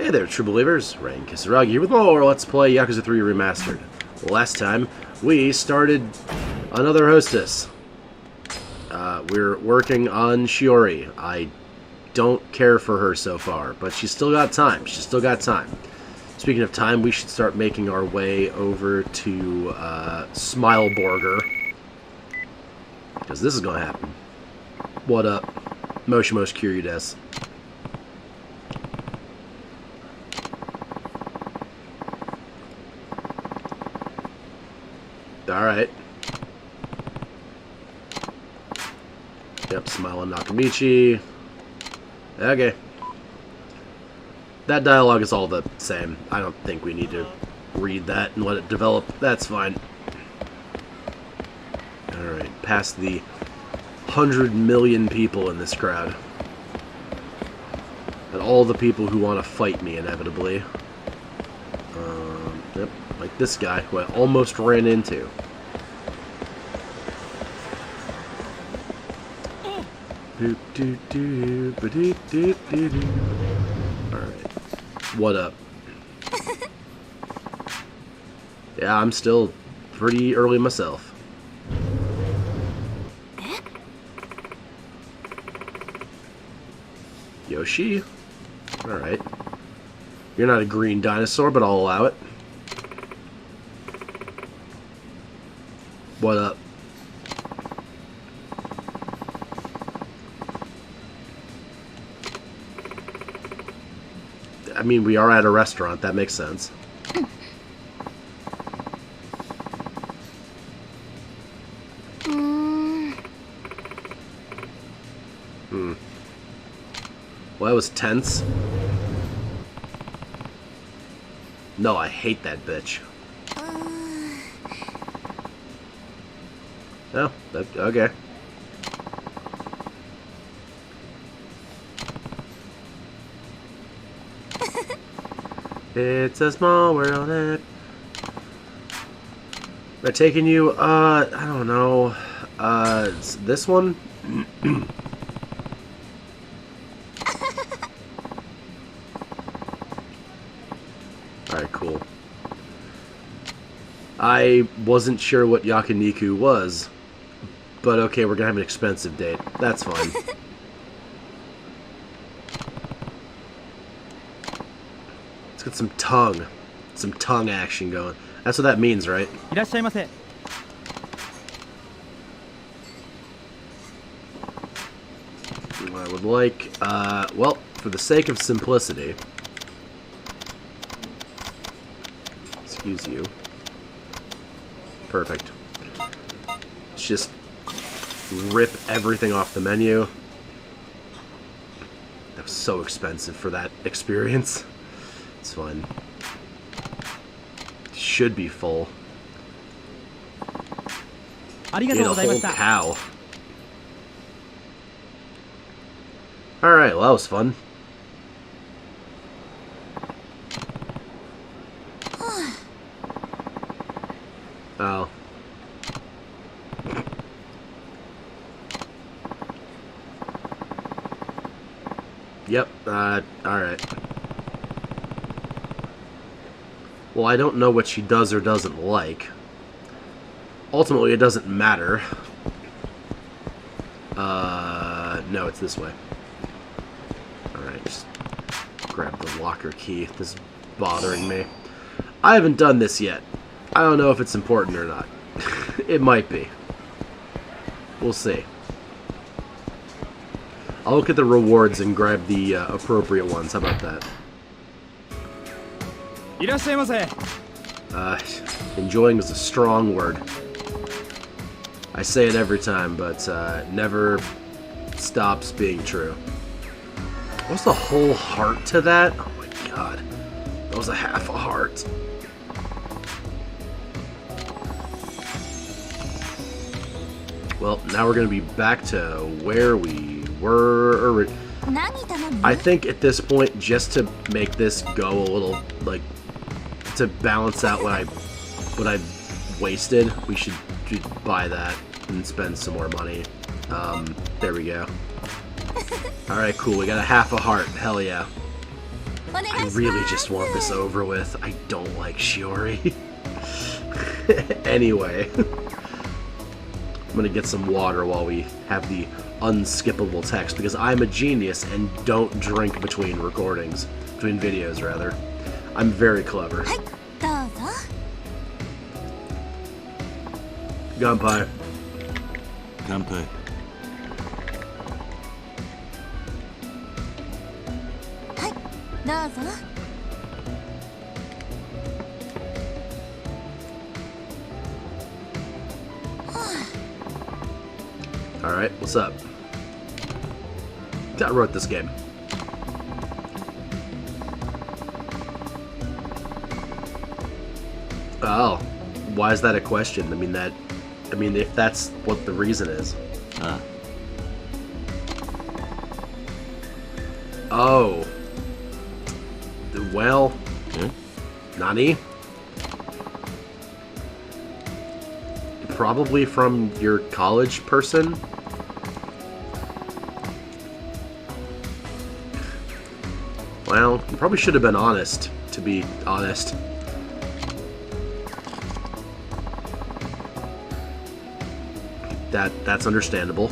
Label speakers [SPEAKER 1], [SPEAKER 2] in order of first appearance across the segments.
[SPEAKER 1] Hey there, true believers. Rain Kisaragi here with more Let's Play Yakuza 3 Remastered. Last time, we started another hostess. We're working on Shiori. I don't care for her so far, but she's still got time. She's still got time. Speaking of time, we should start making our way over to Smileborger. Because this is going to happen. What up? Moshimosh Kiryu desu. Alright. Yep, smiling Nakamichi. Okay. That dialogue is all the same. I don't think we need to read that and let it develop. That's fine. Alright, past the 100 million people in this crowd. And all the people who want to fight me, inevitably. Yep, like this guy, who I almost ran into. Alright. What up? Yeah, I'm still pretty early myself. Yoshi? Alright. You're not a green dinosaur, but I'll allow it. What up? I mean, we are at a restaurant. That makes sense. Well, that was tense. No, I hate that bitch. Oh, okay. It's a small world. They're taking you, I don't know. This one? Alright, cool. I wasn't sure what yakiniku was, but okay, we're gonna have an expensive date. That's fine. Let's get some tongue action going. That's what that means, right? I would like, well, for the sake of simplicity, excuse you. Perfect. Let's just rip everything off the menu. That was so expensive for that experience. It's fine. Should be full. Need a whole cow. Alright, well that was fun. Oh. Yep, alright. Well, I don't know what she does or doesn't like. Ultimately, it doesn't matter. No, it's this way. Alright, just grab the locker key. This is bothering me. I haven't done this yet. I don't know if it's important or not. It might be. We'll see. I'll look at the rewards and grab the appropriate ones. How about that? Enjoying is a strong word. I say it every time, but never stops being true. What's the whole heart to that? Oh my god. That was a half a heart. Well, now we're going to be back to where we were. I think at this point, just to make this go a little, like, to balance out what I wasted, we should buy that and spend some more money. There we go. Alright, cool. We got a half a heart. Hell yeah. I really just want this over with. I don't like Shiori. Anyway. I'm gonna get some water while we have the unskippable text, because I'm a genius and don't drink between recordings. Between videos, rather. I'm very clever. Gunpei.
[SPEAKER 2] Gunpei.
[SPEAKER 1] Alright, what's up? I wrote this game. Oh, why is that a question? I mean, if that's what the reason is. Oh. Well, Nani? Probably from your college person? Well, you probably should have been honest, to be honest. That's understandable.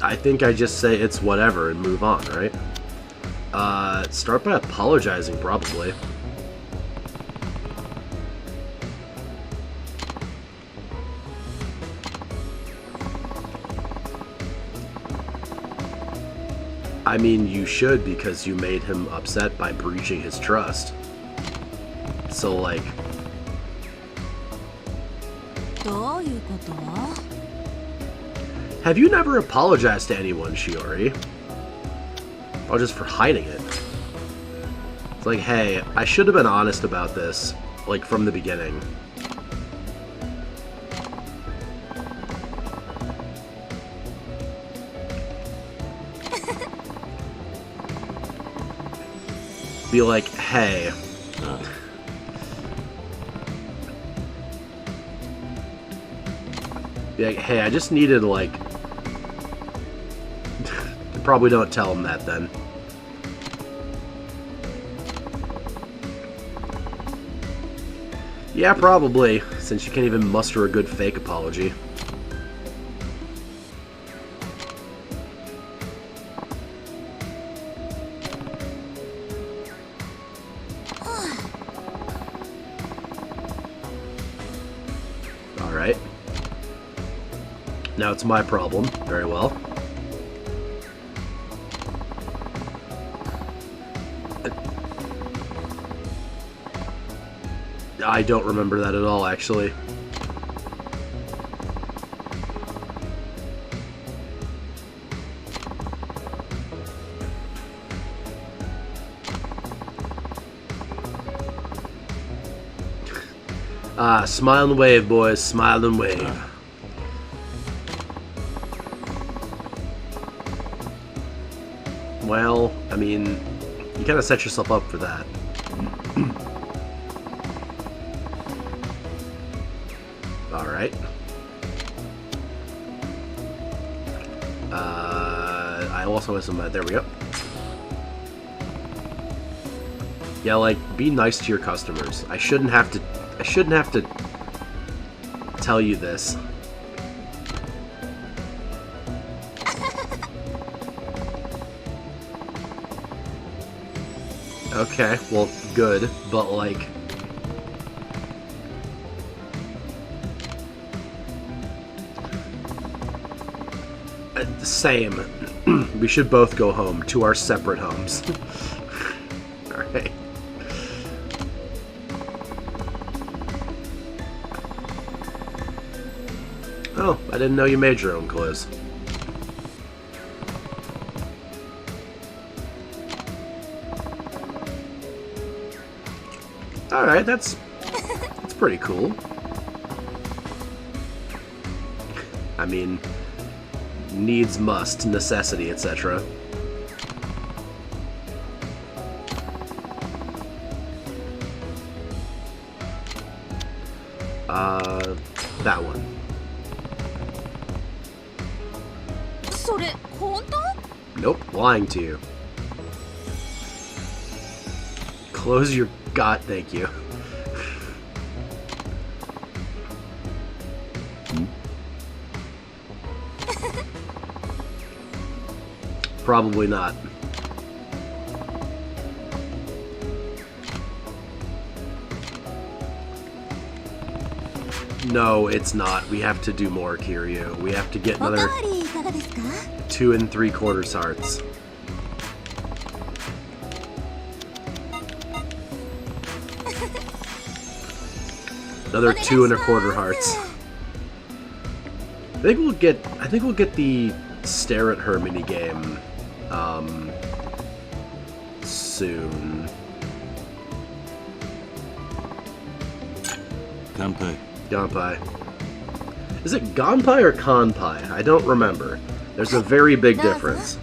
[SPEAKER 1] I think I just say it's whatever and move on, right? Start by apologizing, probably. I mean, you should, because you made him upset by breaching his trust. So, like... Have you never apologized to anyone, Shiori? Or just for hiding it? It's like, hey, I should have been honest about this, like, from the beginning. Be like, hey. Be like, hey, I just needed, like... Probably don't tell him that, then. Yeah, probably, since you can't even muster a good fake apology. Alright. Now it's my problem. Very well. I don't remember that at all, actually. Smile and wave, boys. Smile and wave. Well, I mean, you kind of set yourself up for that. Alright. I also have some... there we go. Yeah, like, be nice to your customers. I shouldn't have to tell you this. Okay, well, good, but like... Same. We should both go home to our separate homes. Alright. Oh, I didn't know you made your own clothes. Alright, that's pretty cool. I mean, needs must, necessity, etc. That one.
[SPEAKER 3] それ本当？
[SPEAKER 1] Nope, lying to you. Close your god, thank you. Probably not. No, it's not. We have to do more, Kiryu. We have to get
[SPEAKER 3] おか
[SPEAKER 1] another
[SPEAKER 3] わりいかがですか？
[SPEAKER 1] 2 3/4 hearts. Another 2 1/4 hearts. I think we'll get the stare at her minigame soon.
[SPEAKER 2] Kanpai.
[SPEAKER 1] Gonpai. Is it Gonpai or Kanpai? I don't remember. There's a very big difference.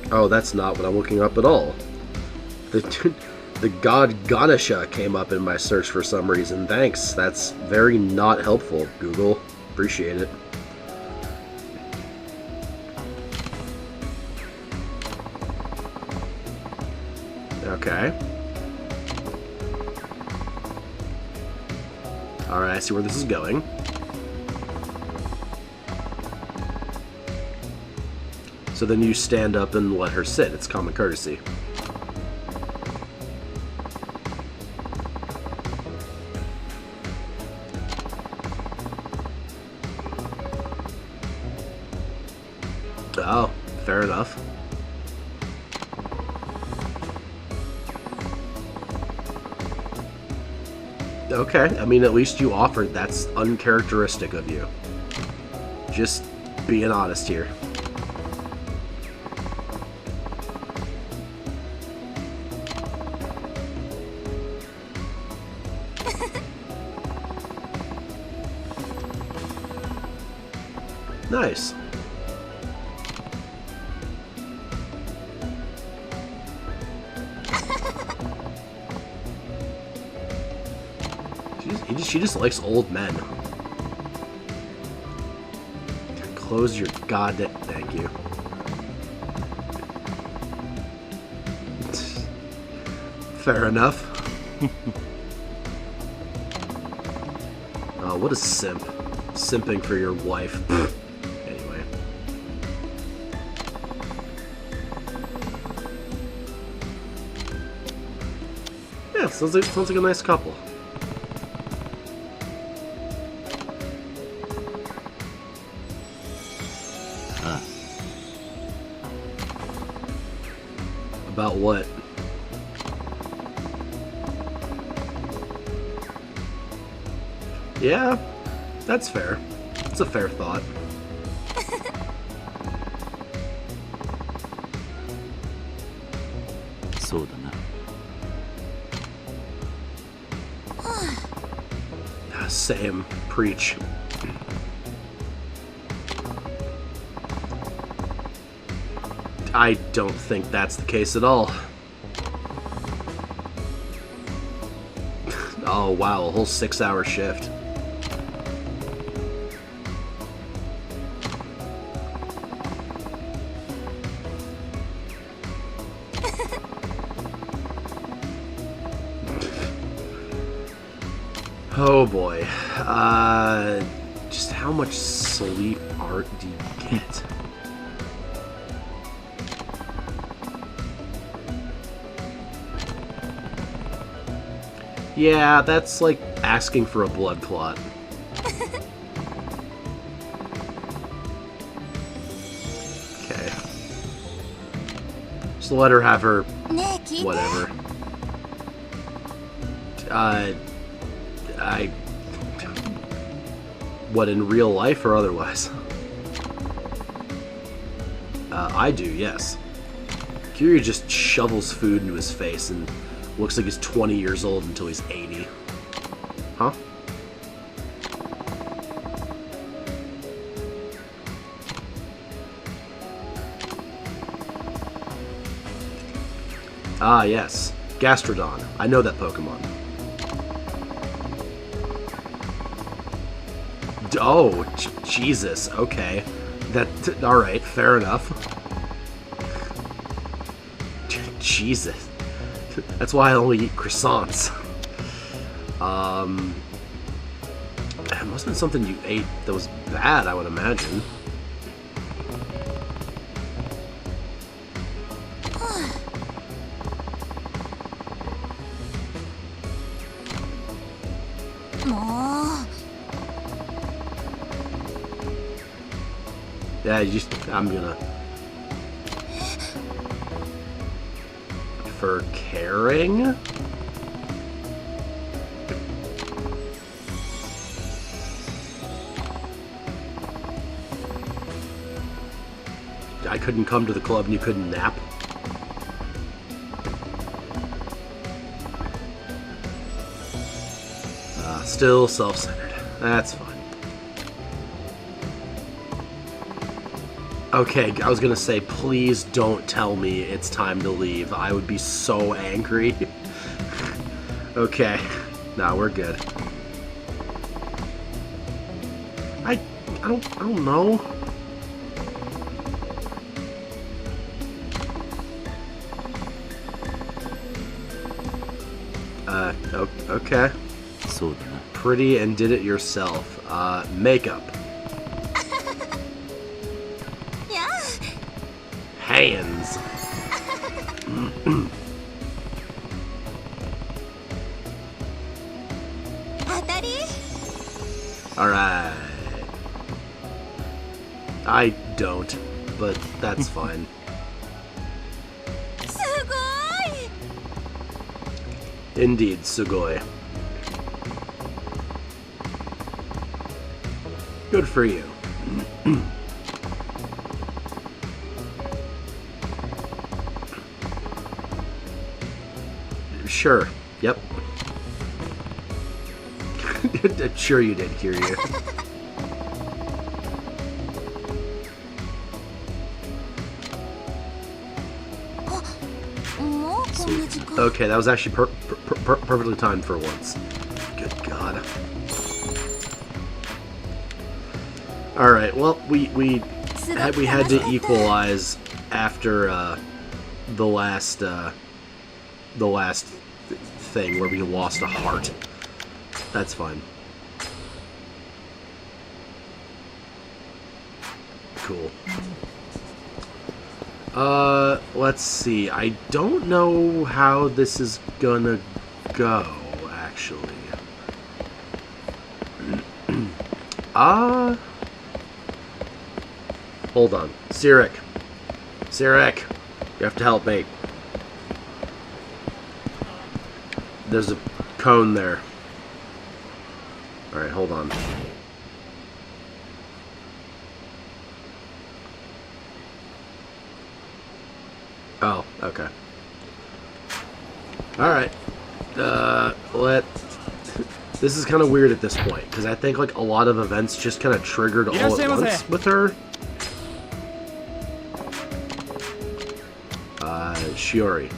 [SPEAKER 1] Oh, that's not what I'm looking up at all. The god Ganesha came up in my search for some reason. Thanks. That's very not helpful, Google. Appreciate it. Okay. Alright, I see where this is going. So then you stand up and let her sit. It's common courtesy. Oh, fair enough. Okay, I mean, at least you offered. That's uncharacteristic of you. Just being honest here. Nice. She just likes old men. Close your goddamn... Thank you. Fair enough. Oh, what a simp. Simping for your wife. Anyway. Yeah, sounds like a nice couple. About what? Yeah, that's fair. It's a fair thought. Same. Preach. I don't think that's the case at all. Oh wow, a whole 6-hour shift. Oh boy. Just how much sleep art do you get? Yeah, that's like asking for a blood clot. Okay. Just let her have her whatever. What, in real life or otherwise? I do, yes. Kiryu just shovels food into his face and looks like he's 20 years old until he's 80. Huh? Ah, yes. Gastrodon. I know that Pokemon. Oh, Jesus. Okay. Alright, fair enough. Jesus. That's why I only eat croissants. It must have been something you ate that was bad, I would imagine. Yeah, I'm gonna... For caring? I couldn't come to the club and you couldn't nap? Still self-centered. That's fine. Okay, I was gonna say, please don't tell me it's time to leave. I would be so angry. Okay. No, we're good. I don't know. Okay.
[SPEAKER 2] So
[SPEAKER 1] Pretty and did it yourself. Makeup.
[SPEAKER 3] Yeah.
[SPEAKER 1] Hands. Alright. I don't, but that's fine.
[SPEAKER 3] Sugoi!
[SPEAKER 1] Indeed, sugoi. Good for you. Sure. Yep. I'm sure you did, Kiryu. Okay, that was actually perfectly timed for once. Good God. All right. Well, we had to equalize after the last thing where we lost a heart. That's fine. Cool. Let's see. I don't know how this is gonna go, actually. Hold on. Sirik, you have to help me. There's a cone there. Alright, hold on. Oh, okay. Alright. This is kind of weird at this point, because I think like a lot of events just kind of triggered all at once with her. Shiori.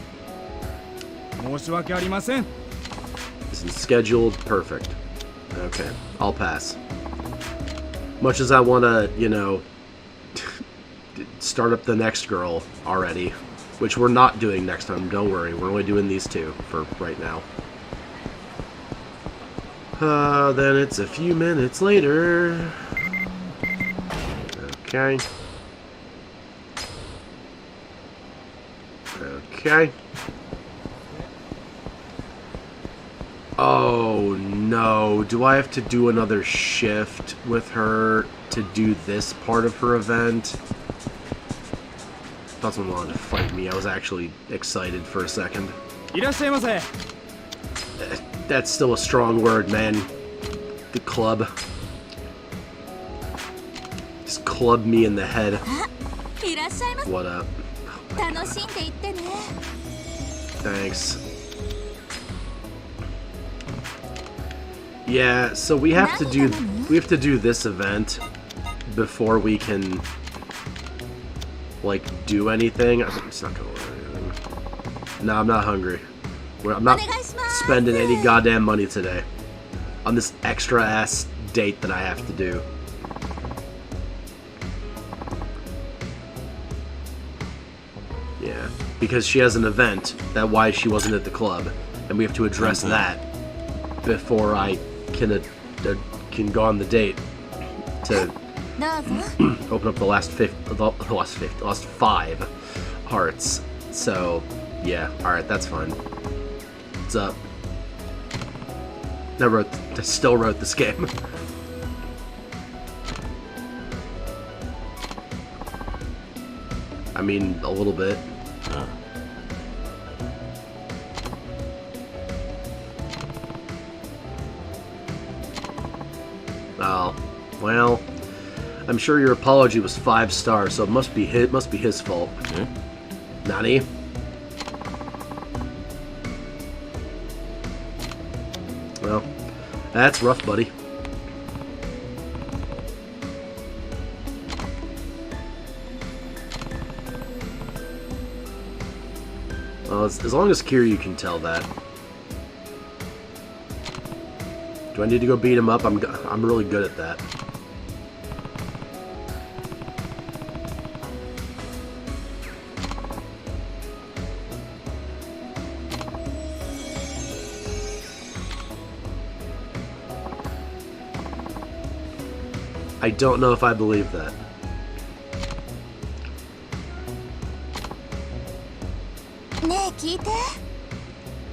[SPEAKER 1] Isn't scheduled. Perfect. Okay, I'll pass. Much as I want to, you know, start up the next girl already, which we're not doing next time, don't worry. We're only doing these two for right now. Then it's a few minutes later. Okay. Okay. Oh no, do I have to do another shift with her to do this part of her event? I thought someone wanted to fight me. I was actually excited for a second. That's still a strong word, man. The club. Just club me in the head. What up? Oh, thanks. Yeah, so we have to do this event before we can like do anything. I'm just not gonna learn anything. No, I'm not hungry. I'm not spending any goddamn money today on this extra ass date that I have to do. Yeah, because she has an event. That's why she wasn't at the club, and we have to address that before I can go on the date to open up the last five hearts. So, yeah, all right, that's fine. What's up? I still wrote this game. I mean, a little bit. Oh, well, I'm sure your apology was 5 stars, so it must be his fault. Nani? Well, that's rough, buddy. Well, as long as Kiryu can tell that. Do I need to go beat him up? I'm really good at that. I don't know if I believe that.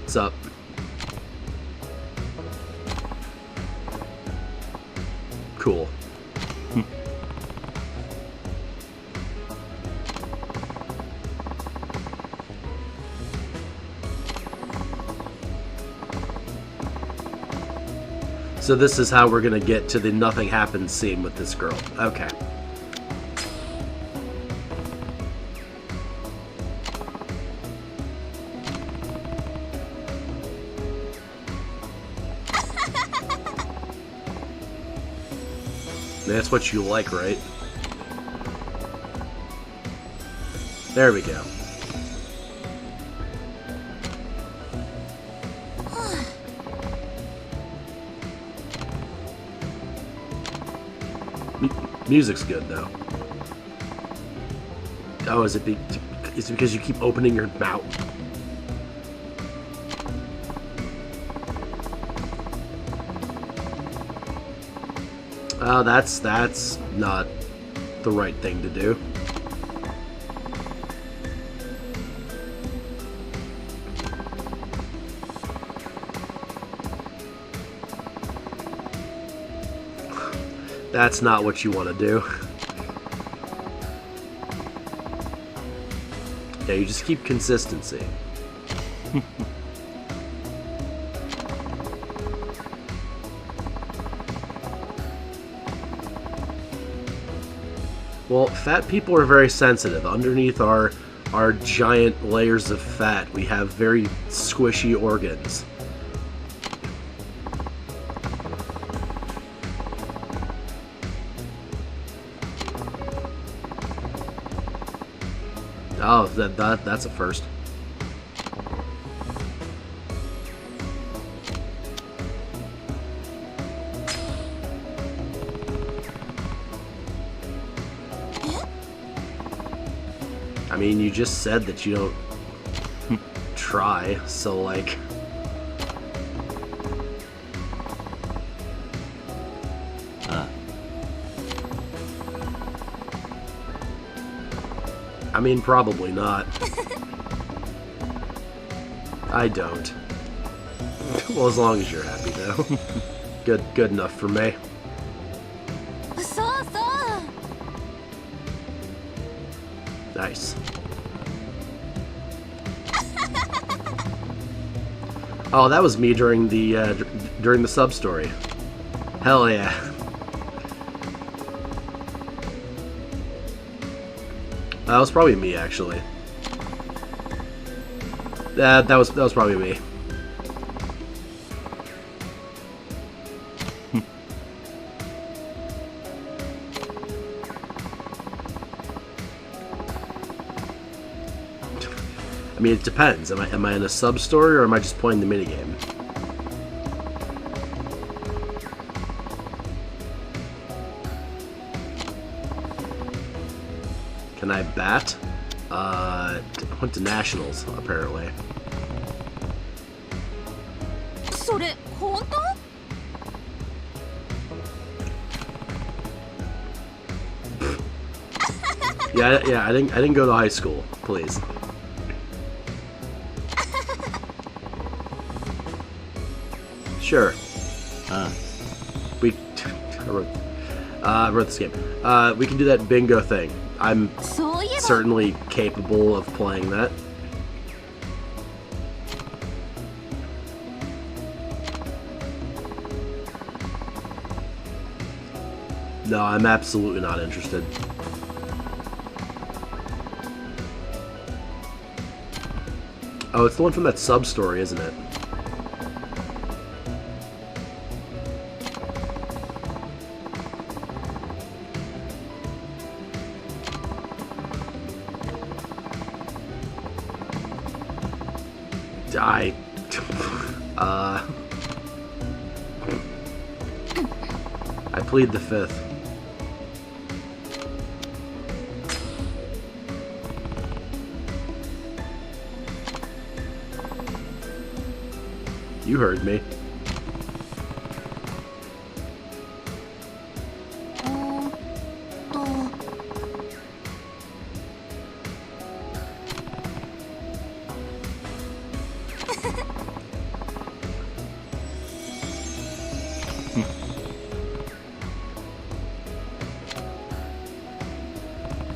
[SPEAKER 1] What's up? Cool. So this is how we're gonna get to the nothing happens scene with this girl. Okay. That's what you like, right? There we go. Music's good, though. Oh, is it because you keep opening your mouth? Oh, that's not the right thing to do. That's not what you want to do. Yeah, you just keep consistency. Well, fat people are very sensitive. Underneath our giant layers of fat, we have very squishy organs. Oh, that's a first. I mean, you just said that you don't try, so like... I mean, probably not. I don't. Well, as long as you're happy, though. Good enough for me. Nice. Oh, that was me during the sub story. Hell yeah. That was probably me, actually. That was probably me. I mean, it depends. Am I in a sub-story, or am I just playing the minigame? Can I bat? Went to nationals, apparently.
[SPEAKER 3] それ本当？
[SPEAKER 1] Yeah, I didn't go to high school. Please. Sure. I wrote this game. We can do that bingo thing. I'm
[SPEAKER 3] そういえば
[SPEAKER 1] certainly capable of playing that. No, I'm absolutely not interested. Oh, it's the one from that sub-story, isn't it? I plead the fifth. You heard me.
[SPEAKER 3] と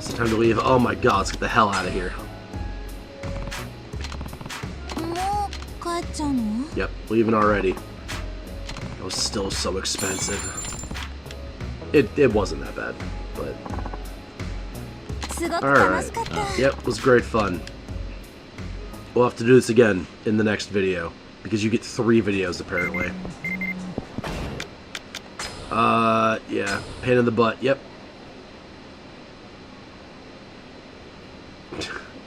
[SPEAKER 1] It's time to leave. Oh my god, let's get the hell out of here.
[SPEAKER 3] もう帰っちゃうの？
[SPEAKER 1] Yep, leaving already. It was still so expensive. It wasn't that bad, but
[SPEAKER 3] すごく楽
[SPEAKER 1] alright.
[SPEAKER 3] しかった。
[SPEAKER 1] Yep, it was great fun. We'll have to do this again in the next video, because you get 3 videos apparently. Yeah, pain in the butt, yep.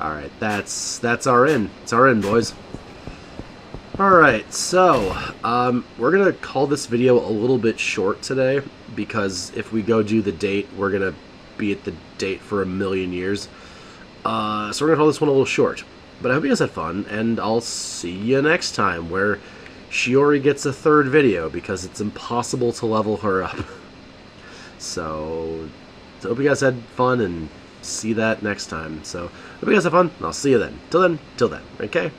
[SPEAKER 1] Alright, that's our end. It's our end, boys. Alright, so, we're gonna call this video a little bit short today, because if we go do the date, we're gonna be at the date for a million years. So we're gonna call this one a little short. But I hope you guys had fun, and I'll see you next time, where Shiori gets a 3rd video, because it's impossible to level her up. So I hope you guys had fun, and see that next time. So, hope you guys have fun, and I'll see you then. Till then, okay?